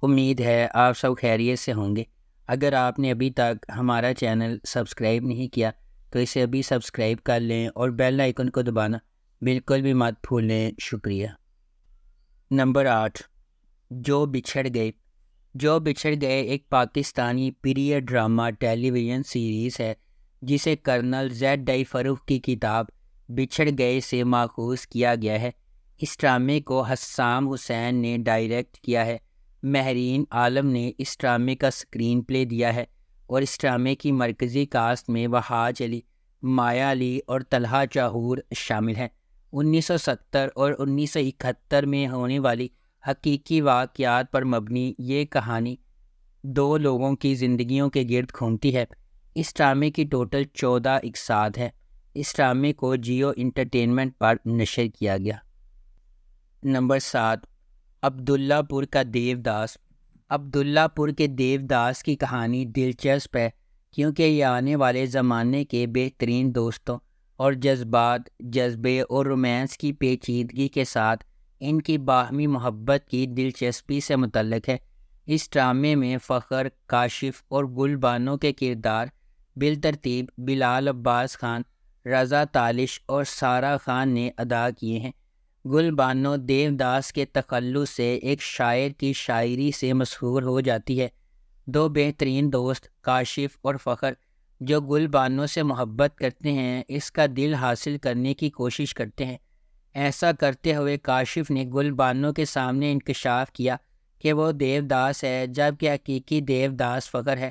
امید ہے آپ سب خیریت سے ہوں گے۔ اگر آپ نے ابھی تک ہمارا چینل سبسکرائب نہیں کیا تو اسے ابھی سبسکرائب کر لیں اور بیل آئیکن کو دبانا بالکل بھی مت بھولیں۔ شکریہ۔ نمبر 8، جو بچھڑ گئے۔ جو بچھڑ گئے ایک پاکستانی پیریڈ ڈرامہ ٹیلی ویژن سیریز ہے جسے کرنل زیڈ آئی فروخ کی کتاب بچھڑ گئے سے ماخوذ کیا گیا ہے۔ اس ڈرامے کو حسام حسین نے ڈائریکٹ کیا ہے۔ مہرین عالم نے اس ڈرامے کا اسکرین پلے دیا ہے اور اس ڈرامے کی مرکزی کاسٹ میں وحاج علی، مایا علی اور طلحہ چاہور شامل ہیں۔ 1970 اور 1971 میں ہونے والی حقیقی واقعات پر مبنی یہ کہانی دو لوگوں کی زندگیوں کے گرد گھومتی ہے۔ اس ڈرامے کی ٹوٹل 14 اقساط ہے۔ اس ڈرامے کو جیو انٹرٹینمنٹ پر نشر کیا گیا۔ نمبر 7، عبداللہ پور کا دیوداس۔ عبداللہ پور کے دیوداس کی کہانی دلچسپ ہے کیونکہ یہ آنے والے زمانے کے بہترین دوستوں اور جذبات، جذبے اور رومانس کی پیچیدگی کے ساتھ ان کی باہمی محبت کی دلچسپی سے متعلق ہے۔ اس ڈرامے میں فخر، کاشف اور گل بانو کے کردار بالترتیب بلال عباس خان، رضا تالش اور سارہ خان نے ادا کیے ہیں۔ گل بانو دیوداس کے تخلص سے ایک شاعر کی شاعری سے مشہور ہو جاتی ہے۔ دو بہترین دوست کاشف اور فخر جو گل بانو سے محبت کرتے ہیں، اس کا دل حاصل کرنے کی کوشش کرتے ہیں۔ ایسا کرتے ہوئے کاشف نے گل بانو کے سامنے انکشاف کیا کہ وہ دیوداس ہے جبکہ حقیقی دیوداس فخر ہے۔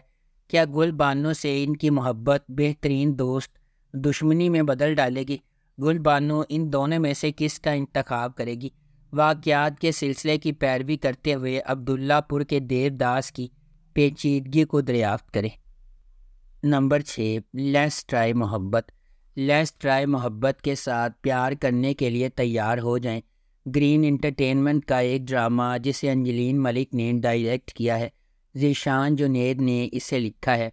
کیا گل بانو سے ان کی محبت بہترین دوست دشمنی میں بدل ڈالے گی؟ گل بانو ان دونوں میں سے کس کا انتخاب کرے گی؟ واقعات کے سلسلے کی پیروی کرتے ہوئے عبداللہ پور کے دیوداس کی پیچیدگی کو دریافت کریں۔ نمبر 6، لیٹس ٹرائی محبت۔ لیٹس ٹرائی محبت کے ساتھ پیار کرنے کے لیے تیار ہو جائیں۔ گرین انٹرٹینمنٹ کا ایک ڈرامہ جسے انجلین ملک نے ڈائریکٹ کیا ہے۔ ذیشان جنید نے اسے لکھا ہے۔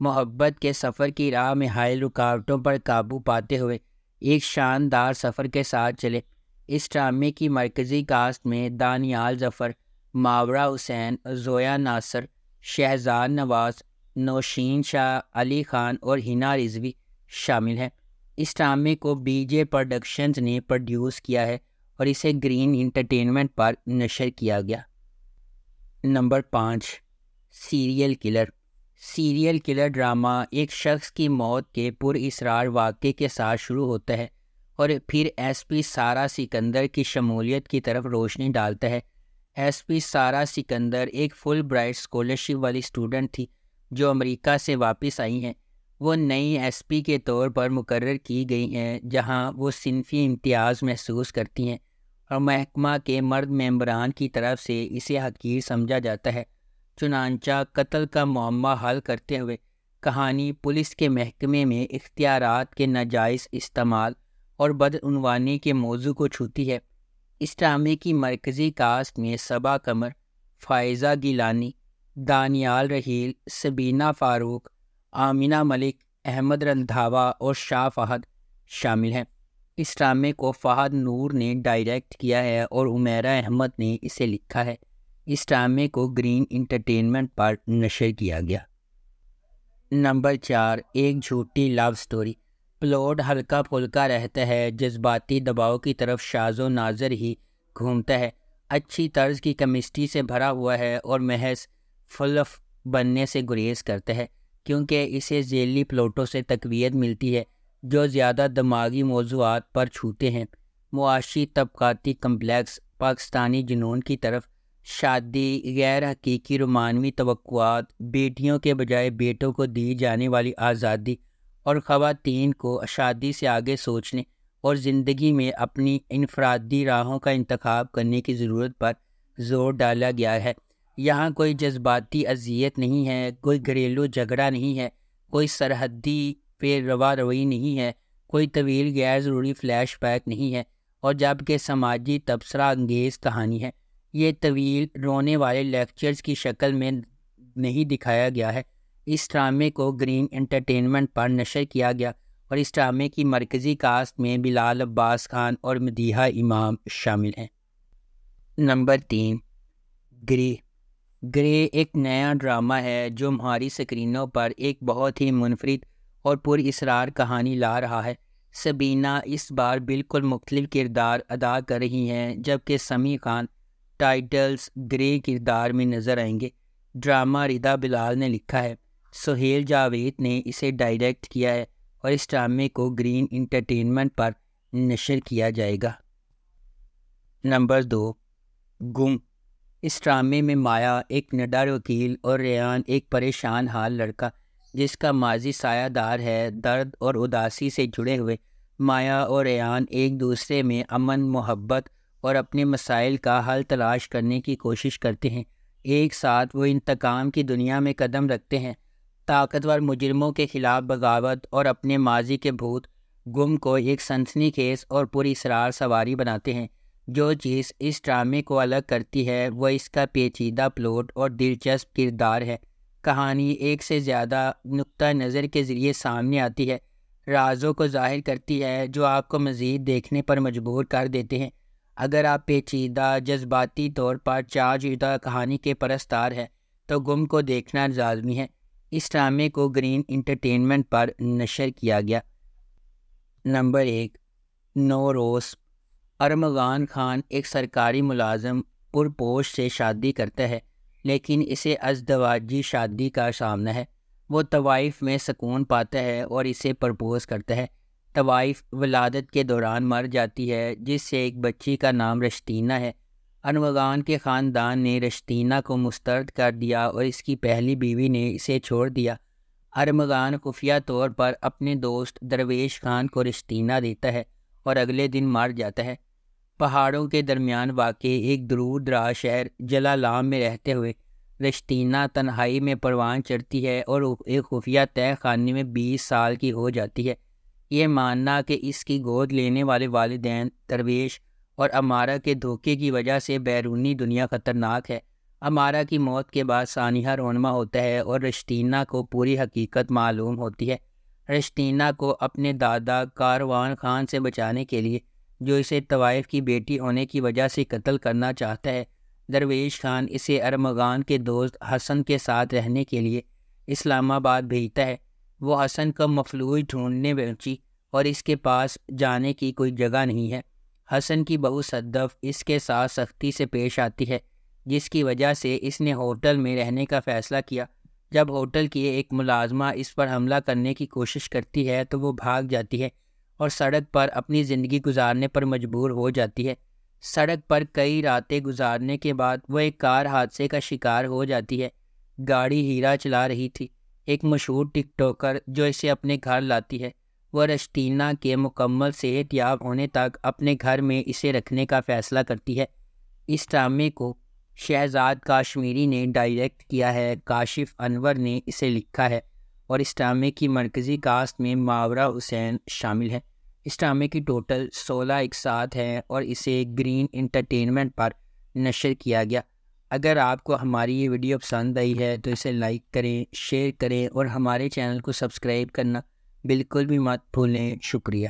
محبت کے سفر کی راہ میں حائل رکاوٹوں پر قابو پاتے ہوئے ایک شاندار سفر کے ساتھ چلے۔ اس ڈرامے کی مرکزی کاسٹ میں دانیال ظفر، ماورا حسین، زویا ناصر، شہزاد نواز، نوشین شاہ، علی خان اور ہنا رضوی شامل ہیں۔ اس ڈرامے کو بی جے پروڈکشنز نے پروڈیوس کیا ہے اور اسے گرین انٹرٹینمنٹ پر نشر کیا گیا۔ Number 5، serial killer. Serial killer drama ایک شخص کی موت کے پر اسرار واقعے کے ساتھ شروع ہوتا ہے اور پھر ایس پی سارہ سکندر کی شمولیت کی طرف روشنی ڈالتا ہے۔ ایس پی سارہ سکندر ایک فل برائٹ اسکالرشپ والی اسٹوڈنٹ تھی جو امریکہ سے واپس آئی ہیں۔ وہ نئی ایس پی کے طور پر مقرر کی گئی ہیں جہاں وہ صنفی امتیاز محسوس کرتی ہیں اور محکمہ کے مرد ممبران کی طرف سے اسے حقیر سمجھا جاتا ہے۔ چنانچہ قتل کا معمہ حل کرتے ہوئے کہانی پولیس کے محکمے میں اختیارات کے ناجائز استعمال اور بدعنوانی کے موضوع کو چھوتی ہے۔ اس ڈرامے کی مرکزی کاسٹ میں صبا قمر، فائزہ گیلانی، دانیال رحیل، سبینہ فاروق، آمنہ ملک، احمد رندھاوا اور شاہ فہد شامل ہیں۔ اس ڈرامے کو فہد نور نے ڈائریکٹ کیا ہے اور عمیرہ احمد نے اسے لکھا ہے۔ اس ڈرامے کو گرین انٹرٹینمنٹ پر نشر کیا گیا۔ نمبر 4، ایک جھوٹی لو سٹوری۔ پلاٹ ہلکا پھلکا رہتا ہے، جذباتی دباؤ کی طرف شاذ و نادر ہی گھومتا ہے، اچھی طرز کی کیمسٹری سے بھرا ہوا ہے اور محض فلف بننے سے گریز کرتا ہے کیونکہ اسے ذیلی پلاٹوں سے تقویت ملتی ہے جو زیادہ دماغی موضوعات پر چھوتے ہیں۔ معاشی طبقاتی کمپلیکس، پاکستانی جنون کی طرف، شادی، غیر حقیقی رومانوی توقعات، بیٹیوں کے بجائے بیٹوں کو دی جانے والی آزادی اور خواتین کو شادی سے آگے سوچنے اور زندگی میں اپنی انفرادی راہوں کا انتخاب کرنے کی ضرورت پر زور ڈالا گیا ہے۔ یہاں کوئی جذباتی اذیت نہیں ہے، کوئی گھریلو جھگڑا نہیں ہے، کوئی سرحدی پہ روا روی نہیں ہے، کوئی طویل غیر ضروری فلیش بیک نہیں ہے اور جبکہ سماجی تبصرہ انگیز کہانی ہے۔ یہ طویل رونے والے لیکچرز کی شکل میں نہیں دکھایا گیا ہے۔ اس ڈرامے کو گرین انٹرٹینمنٹ پر نشر کیا گیا اور اس ڈرامے کی مرکزی کاسٹ میں بلال عباس خان اور مدیحہ امام شامل ہیں۔ نمبر 3، گری۔ گرے ایک نیا ڈرامہ ہے جو ہماری سکرینوں پر ایک بہت ہی منفرد اور پر اسرار کہانی لا رہا ہے۔ سبینہ اس بار بالکل مختلف کردار ادا کر رہی ہیں، جبکہ سمیع خان ٹائٹلز گرے کردار میں نظر آئیں گے۔ ڈرامہ رضا بلال نے لکھا ہے، سہیل جاوید نے اسے ڈائریکٹ کیا ہے اور اس ڈرامے کو گرین انٹرٹینمنٹ پر نشر کیا جائے گا۔ نمبر 2، گم۔ اس ڈرامے میں مایا ایک نڈر وکیل اور ریان ایک پریشان حال لڑکا جس کا ماضی سایہ دار ہے، درد اور اداسی سے جڑے ہوئے۔ مایا اور ریان ایک دوسرے میں امن، محبت اور اپنے مسائل کا حل تلاش کرنے کی کوشش کرتے ہیں۔ ایک ساتھ وہ انتقام کی دنیا میں قدم رکھتے ہیں، طاقتور مجرموں کے خلاف بغاوت اور اپنے ماضی کے بھوت۔ گم کو ایک سنسنی خیز اور پر اسرار سواری بناتے ہیں۔ جو چیز اس ڈرامے کو الگ کرتی ہے وہ اس کا پیچیدہ پلاٹ اور دلچسپ کردار ہے۔ کہانی ایک سے زیادہ نقطہ نظر کے ذریعے سامنے آتی ہے، رازوں کو ظاہر کرتی ہے جو آپ کو مزید دیکھنے پر مجبور کر دیتے ہیں۔ اگر آپ پیچیدہ، جذباتی طور پر چارج شدہ کہانی کے پرستار ہیں تو گم کو دیکھنا لازمی ہے۔ اس ڈرامے کو گرین انٹرٹینمنٹ پر نشر کیا گیا۔ نمبر 1، نوروز۔ ارمغان خان ایک سرکاری ملازم پرپوش سے شادی کرتا ہے، لیکن اسے ازدواجی شادی کا سامنا ہے۔ وہ طوائف میں سکون پاتا ہے اور اسے پرپوز کرتا ہے۔ طوائف ولادت کے دوران مر جاتی ہے، جس سے ایک بچی کا نام رشتینہ ہے۔ ارمغان کے خاندان نے رشتینہ کو مسترد کر دیا اور اس کی پہلی بیوی نے اسے چھوڑ دیا۔ ارمغان خفیہ طور پر اپنے دوست درویش خان کو رشتینہ دیتا ہے اور اگلے دن مر جاتا ہے۔ پہاڑوں کے درمیان واقع ایک دور دراز شہر جلالام میں رہتے ہوئے رشتینہ تنہائی میں پروان چڑھتی ہے اور ایک خفیہ تہہ خانے میں 20 سال کی ہو جاتی ہے۔ یہ ماننا کہ اس کی گود لینے والے والدین درویش اور امارہ کے دھوکے کی وجہ سے بیرونی دنیا خطرناک ہے۔ امارہ کی موت کے بعد سانحہ رونما ہوتا ہے اور رشتینہ کو پوری حقیقت معلوم ہوتی ہے۔ رشتینہ کو اپنے دادا کاروان خان سے بچانے کے لیے، جو اسے طوائف کی بیٹی ہونے کی وجہ سے قتل کرنا چاہتا ہے، درویش خان اسے ارمغان کے دوست حسن کے ساتھ رہنے کے لیے اسلام آباد بھیجتا ہے۔ وہ حسن کا مفلوج ڈھونڈنے پہنچی اور اس کے پاس جانے کی کوئی جگہ نہیں ہے۔ حسن کی بہو صدف اس کے ساتھ سختی سے پیش آتی ہے، جس کی وجہ سے اس نے ہوٹل میں رہنے کا فیصلہ کیا۔ جب ہوٹل کی ایک ملازمہ اس پر حملہ کرنے کی کوشش کرتی ہے تو وہ بھاگ جاتی ہے اور سڑک پر اپنی زندگی گزارنے پر مجبور ہو جاتی ہے۔ سڑک پر کئی راتیں گزارنے کے بعد وہ ایک کار حادثے کا شکار ہو جاتی ہے۔ گاڑی ہیرا چلا رہی تھی، ایک مشہور ٹک ٹاکر جو اسے اپنے گھر لاتی ہے۔ وہ رشتینہ کے مکمل صحت یاب ہونے تک اپنے گھر میں اسے رکھنے کا فیصلہ کرتی ہے۔ اس ڈرامے کو شہزاد کاشمیری نے ڈائریکٹ کیا ہے، کاشف انور نے اسے لکھا ہے اور اس ڈرامے کی مرکزی کاسٹ میں ماورا حسین شامل ہے۔ اس ڈرامے کی ٹوٹل 16 اقساط ہیں اور اسے گرین انٹرٹینمنٹ پر نشر کیا گیا۔ اگر آپ کو ہماری یہ ویڈیو پسند آئی ہے تو اسے لائک کریں، شیئر کریں اور ہمارے چینل کو سبسکرائب کرنا بالکل بھی مت بھولیں۔ شکریہ۔